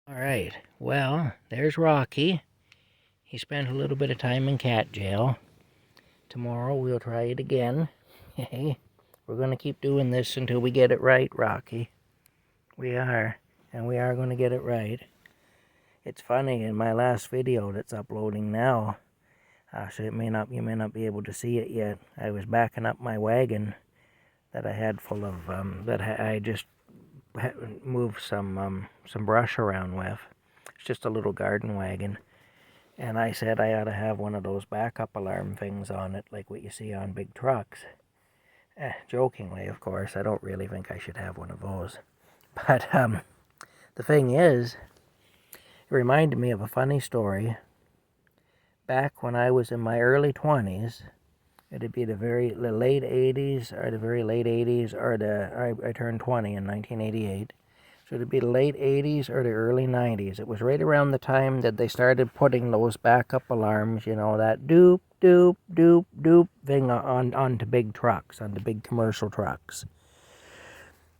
All right, well, there's Rocky. He spent a little bit of time in cat jail. Tomorrow we'll try it again. Hey, we're going to keep doing this until we get it right, Rocky. We are, and we are going to get it right. It's funny, in my last video that's uploading now, so you may not be able to see it yet. I was backing up my wagon that I had full of, I just moved some brush around with. It's just a little garden wagon. And I said I ought to have one of those backup alarm things on it, like what you see on big trucks. Jokingly, of course, I don't really think I should have one of those. But the thing is, it reminded me of a funny story. Back when I was in my early 20s, it'd be the late 80s, or the very late 80s, or I turned 20 in 1988. So it'd be the late 80s or the early 90s. It was right around the time that they started putting those backup alarms, you know, that doop, doop, doop, doop thing onto big trucks, onto big commercial trucks.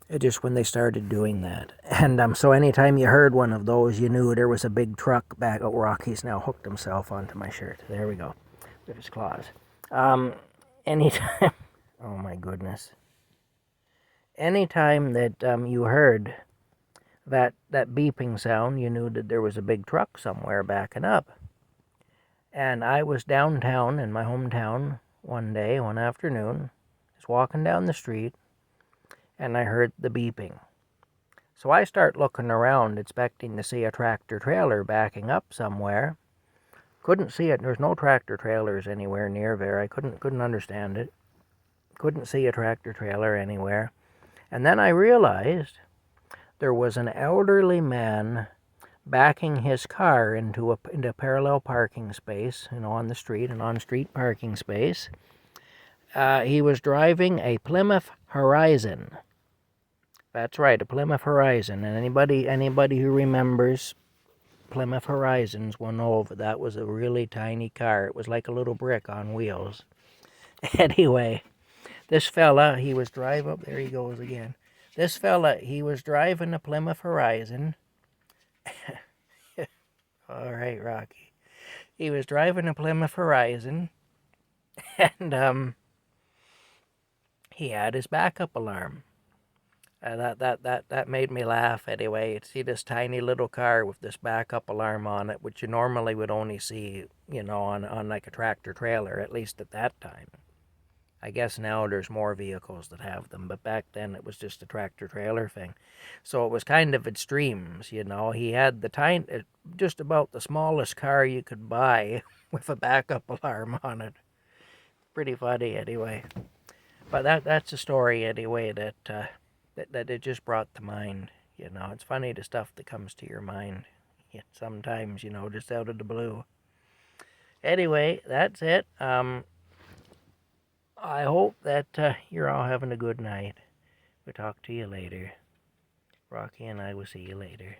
It just when they started doing that. And so anytime you heard one of those, you knew there was a big truck back. Oh, Rocky's now hooked himself onto my shirt. There we go. With his claws. Anytime, oh my goodness. Anytime that you heard that beeping sound, you knew that there was a big truck somewhere backing up. And I was downtown in my hometown one afternoon, just walking down the street, and I heard the beeping. So I start looking around, expecting to see a tractor trailer backing up somewhere. Couldn't see it. There's no tractor trailers anywhere near there. I couldn't understand it. Couldn't see a tractor trailer anywhere. And then I realized there was an elderly man backing his car into a parallel parking space, on the street, an on-street parking space. He was driving a Plymouth Horizon. That's right, a Plymouth Horizon. And anybody who remembers Plymouth Horizons will know that was a really tiny car. It was like a little brick on wheels. Anyway, this fella, he was driving. There he goes again. This fella, he was driving a Plymouth Horizon. All right, Rocky. He was driving a Plymouth Horizon, and he had his backup alarm. That made me laugh anyway. To see this tiny little car with this backup alarm on it, which you normally would only see, on like a tractor trailer, at least at that time. I guess now there's more vehicles that have them, but back then it was just a tractor trailer thing. So it was kind of extremes, He had just about the smallest car you could buy with a backup alarm on it. Pretty funny anyway. But that's a story anyway that it just brought to mind. It's funny the stuff that comes to your mind. Sometimes, just out of the blue. Anyway, that's it. I hope that you're all having a good night. We'll talk to you later. Rocky and I will see you later.